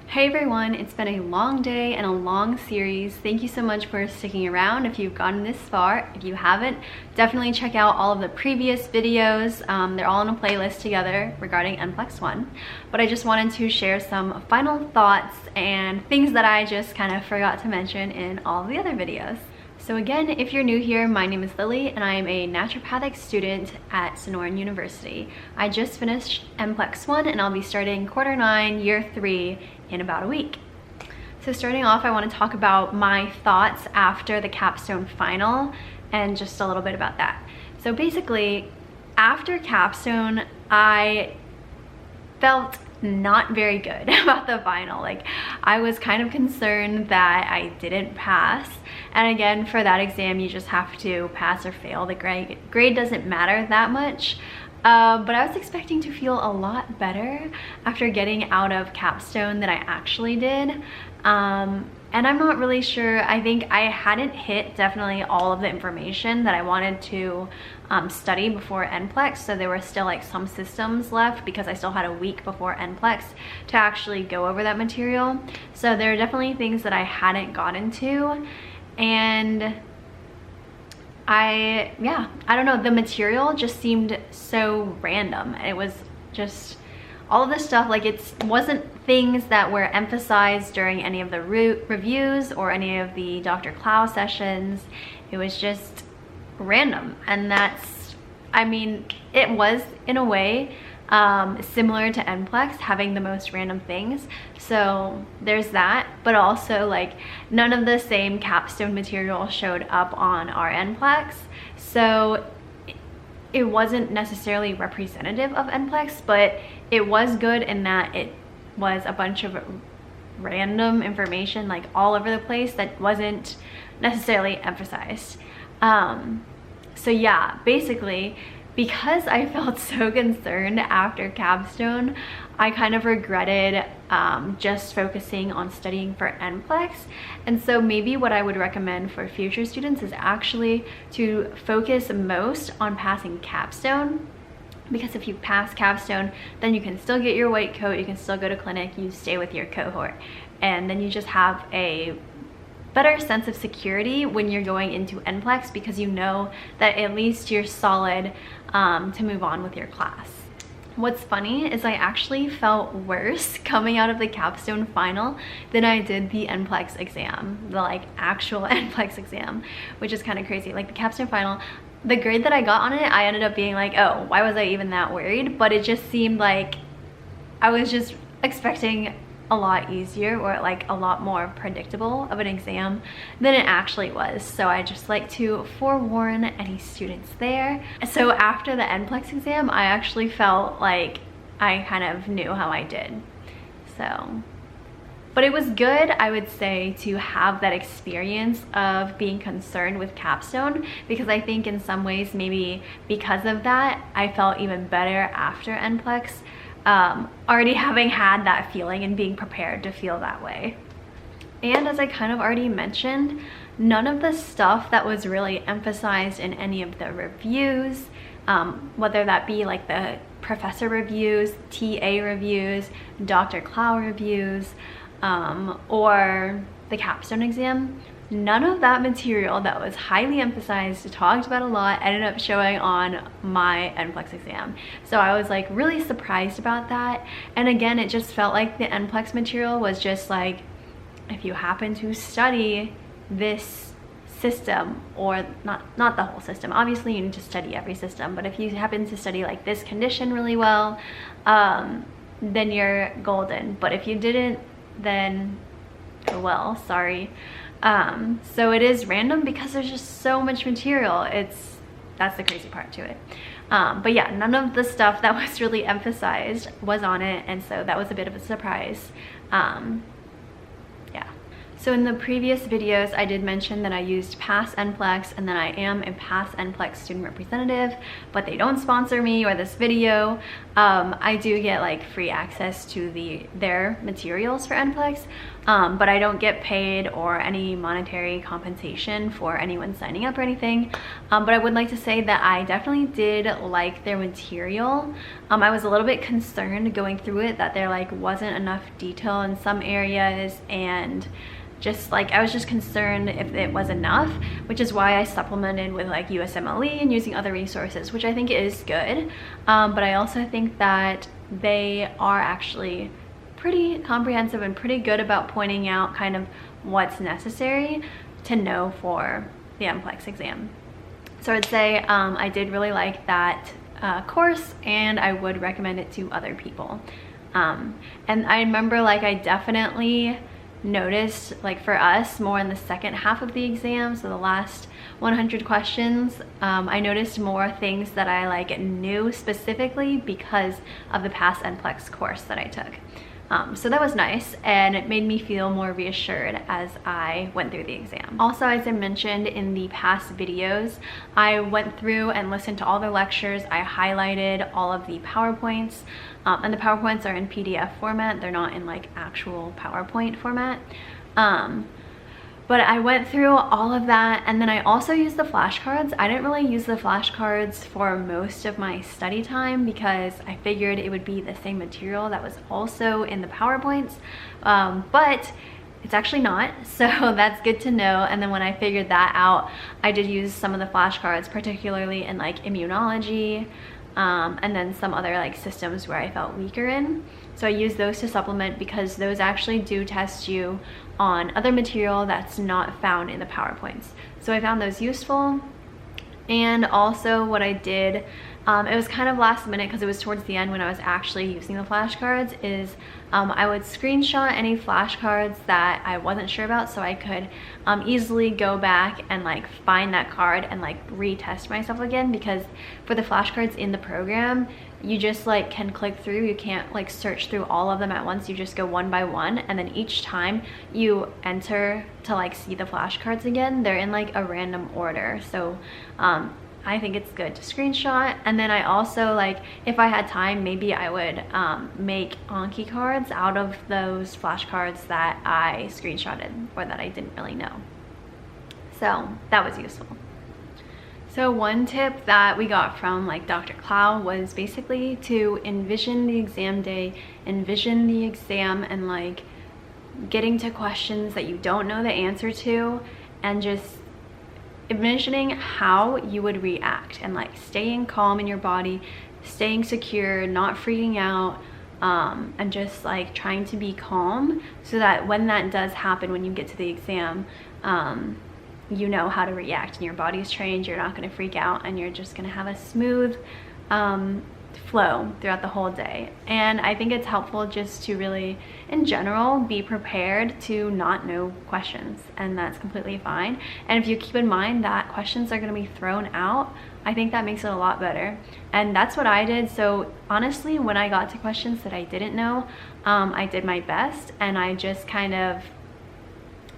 Hey everyone, it's been a long day and a long series. Thank you so much for sticking around if you've gotten this far. If you haven't, definitely check out all of the previous videos. They're all in a playlist together regarding NPLEX 1. But I just wanted to share some final thoughts and things that I just kind of forgot to mention in all the other videos. So again, if you're new here, my name is Lily and I am a naturopathic student at Sonoran University. I just finished NPLEX 1 and I'll be starting quarter 9, year 3 in about a week. So starting off, I want to talk about my thoughts after the capstone final and just a little bit about that. So basically, after capstone, I felt not very good about the final. Like, I was kind of concerned that I didn't pass. And again, for that exam, you just have to pass or fail. The grade doesn't matter that much. But I was expecting to feel a lot better after getting out of capstone than I actually did. And I'm not really sure. I think I hadn't hit definitely all of the information that I wanted to study before NPLEX. So there were still like some systems left because I still had a week before NPLEX to actually go over that material. So there are definitely things that I hadn't gotten to. And I don't know, the material just seemed so random. It was just all of this stuff, like it wasn't things that were emphasized during any of the reviews or any of the Dr. Clow sessions. It was just random. And that's, I mean, it was in a way similar to NPLEX, having the most random things. So there's that, but also like none of the same capstone material showed up on our NPLEX. So it wasn't necessarily representative of NPLEX, but it was good in that it was a bunch of random information like all over the place that wasn't necessarily emphasized. So yeah, basically, because I felt so concerned after capstone, I kind of regretted just focusing on studying for NPLEX. And so maybe what I would recommend for future students is actually to focus most on passing capstone. Because if you pass capstone, then you can still get your white coat, you can still go to clinic, you stay with your cohort. And then you just have a better sense of security when you're going into NPLEX because you know that at least you're solid to move on with your class. What's funny is I actually felt worse coming out of the capstone final than I did the NPLEX exam, the like actual NPLEX exam, which is kind of crazy. Like the capstone final, the grade that I got on it, I ended up being like, oh, why was I even that worried? But it just seemed like I was just expecting a lot easier or like a lot more predictable of an exam than it actually was. So I just like to forewarn any students there. So after the NPLEX exam, I actually felt like I kind of knew how I did. So, but it was good, I would say, to have that experience of being concerned with capstone, because I think in some ways, maybe because of that, I felt even better after NPLEX. Already having had that feeling and being prepared to feel that way. And as I kind of already mentioned, none of the stuff that was really emphasized in any of the reviews, whether that be like the professor reviews, TA reviews, Dr. Clow reviews, or the capstone exam, none of that material that was highly emphasized, talked about a lot, ended up showing on my NPLEX exam. So I was like really surprised about that. And again, it just felt like the NPLEX material was just like, if you happen to study this system, or not the whole system, obviously you need to study every system, but if you happen to study like this condition really well, then you're golden. But if you didn't, then oh well, sorry. So it is random because there's just so much material. That's the crazy part to it. But yeah, none of the stuff that was really emphasized was on it, and so that was a bit of a surprise. Yeah. So in the previous videos, I did mention that I used past NPLEX and that I am a past NPLEX student representative, but they don't sponsor me or this video. I do get like free access to their materials for NPLEX, but I don't get paid or any monetary compensation for anyone signing up or anything. But I would like to say that I definitely did like their material. I was a little bit concerned going through it that there like wasn't enough detail in some areas, and just like I was just concerned if it was enough, which is why I supplemented with like USMLE and using other resources, which I think is good. But I also think that they are actually pretty comprehensive and pretty good about pointing out kind of what's necessary to know for the NPLEX exam. So I'd say I did really like that course, and I would recommend it to other people. And I remember like I definitely noticed, like for us, more in the second half of the exam, so the last 100 questions, I noticed more things that I like knew specifically because of the past NPLEX course that I took. So that was nice, and it made me feel more reassured as I went through the exam. Also, as I mentioned in the past videos, I went through and listened to all the lectures. I highlighted all of the PowerPoints, and the PowerPoints are in PDF format. They're not in like actual PowerPoint format. But I went through all of that, and then I also used the flashcards. I didn't really use the flashcards for most of my study time because I figured it would be the same material that was also in the PowerPoints, but it's actually not, so that's good to know. And then when I figured that out, I did use some of the flashcards, particularly in like immunology, and then some other like systems where I felt weaker in. So I use those to supplement because those actually do test you on other material that's not found in the PowerPoints. So I found those useful. And also what I did, it was kind of last minute because it was towards the end when I was actually using the flashcards, is I would screenshot any flashcards that I wasn't sure about, so I could easily go back and like find that card and like retest myself again, because for the flashcards in the program, you just like can click through. You can't like search through all of them at once. You just go one by one, and then each time you enter to like see the flashcards again, they're in like a random order. So I think it's good to screenshot. And then I also, like, if I had time, maybe I would make Anki cards out of those flashcards that I screenshotted or that I didn't really know. So that was useful. So one tip that we got from like Dr. Clow was basically to envision the exam day, envision the exam, and like getting to questions that you don't know the answer to, and just envisioning how you would react, and like staying calm in your body, staying secure, not freaking out, and just like trying to be calm so that when that does happen, when you get to the exam, you know how to react and your body's trained. You're not going to freak out, and you're just going to have a smooth flow throughout the whole day. And I think it's helpful just to really, in general, be prepared to not know questions, and that's completely fine. And if you keep in mind that questions are going to be thrown out, I think that makes it a lot better. And that's what I did. So honestly, when I got to questions that I didn't know, I did my best, and I just kind of,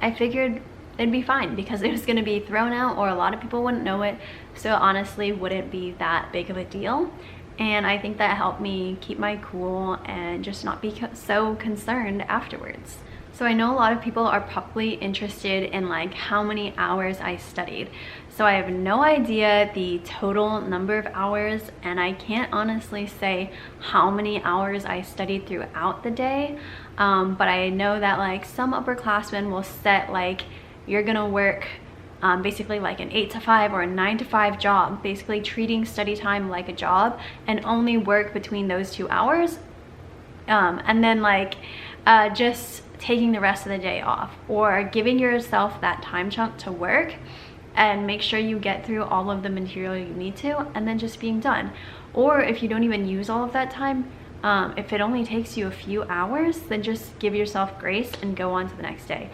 I figured it'd be fine because it was going to be thrown out, or a lot of people wouldn't know it, so honestly wouldn't be that big of a deal. And I think that helped me keep my cool and just not be so concerned afterwards. So I know a lot of people are probably interested in like how many hours I studied. So I have no idea the total number of hours, and I can't honestly say how many hours I studied throughout the day, but I know that like some upperclassmen will set like, you're gonna work basically like an 8 to 5 or a 9 to 5 job, basically treating study time like a job, and only work between those 2 hours, and then like just taking the rest of the day off, or giving yourself that time chunk to work and make sure you get through all of the material you need to, and then just being done. Or if you don't even use all of that time, if it only takes you a few hours, then just give yourself grace and go on to the next day.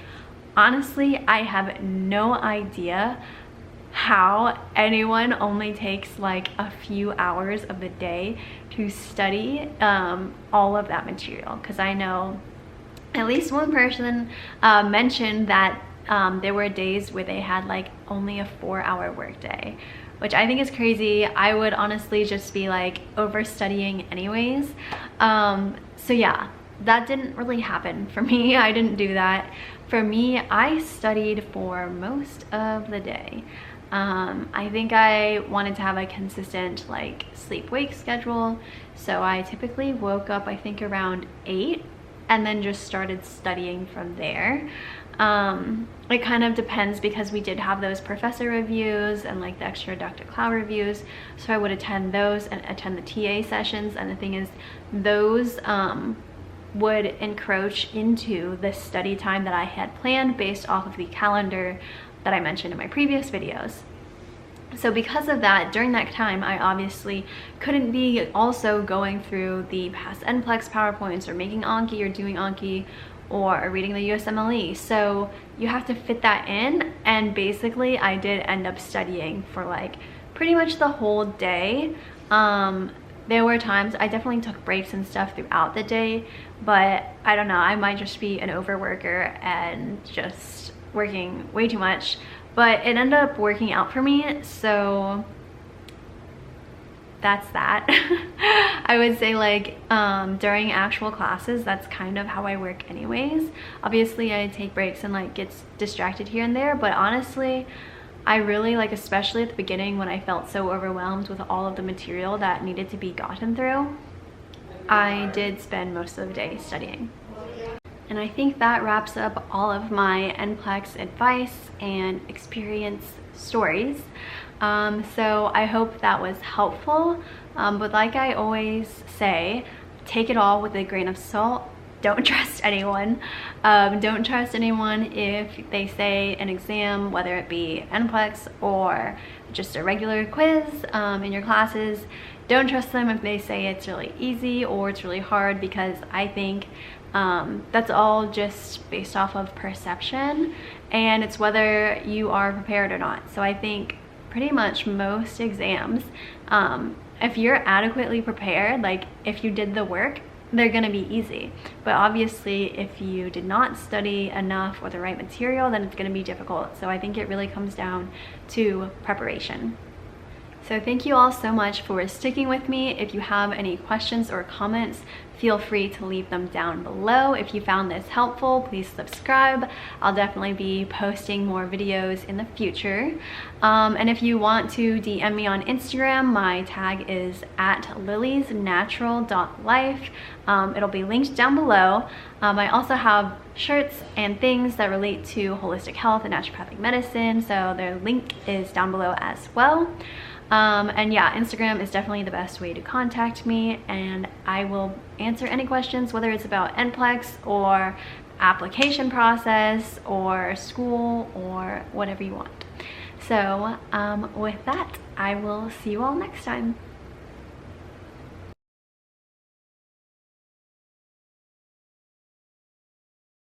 Honestly, I have no idea how anyone only takes like a few hours of the day to study all of that material, because I know at least one person mentioned that there were days where they had like only a 4-hour workday, which I think is crazy. I would honestly just be like overstudying anyways. So yeah, that didn't really happen for me. I didn't do that. For me, I studied for most of the day. I think I wanted to have a consistent like sleep-wake schedule. So I typically woke up, I think around 8, and then just started studying from there. It kind of depends because we did have those professor reviews and like the extra Dr. Cloud reviews. So I would attend those and attend the TA sessions. And the thing is, those would encroach into the study time that I had planned based off of the calendar that I mentioned in my previous videos. So because of that, during that time, I obviously couldn't be also going through the past NPLEX PowerPoints or making Anki or doing Anki or reading the USMLE. So you have to fit that in, and basically I did end up studying for like pretty much the whole day. There were times I definitely took breaks and stuff throughout the day, but I don't know, I might just be an overworker and just working way too much, but it ended up working out for me. So that's that. I would say like during actual classes, that's kind of how I work anyways. Obviously I take breaks and like get distracted here and there, but honestly I really like, especially at the beginning when I felt so overwhelmed with all of the material that needed to be gotten through, I did spend most of the day studying. And I think that wraps up all of my NPLEX advice and experience stories. So I hope that was helpful, but like I always say, take it all with a grain of salt. Don't trust anyone. Don't trust anyone if they say an exam, whether it be NPLEX or just a regular quiz in your classes. Don't trust them if they say it's really easy or it's really hard, because I think that's all just based off of perception, and it's whether you are prepared or not. So I think pretty much most exams, if you're adequately prepared, like if you did the work, they're gonna be easy. But obviously if you did not study enough or the right material, then it's gonna be difficult. So I think it really comes down to preparation. So thank you all so much for sticking with me. If you have any questions or comments, feel free to leave them down below. If you found this helpful, please subscribe. I'll definitely be posting more videos in the future. And if you want to DM me on Instagram, my tag is @liliesnatural.life. It'll be linked down below. I also have shirts and things that relate to holistic health and naturopathic medicine, so their link is down below as well. And yeah, Instagram is definitely the best way to contact me, and I will answer any questions, whether it's about NPLEX or application process or school or whatever you want. So with that, I will see you all next time.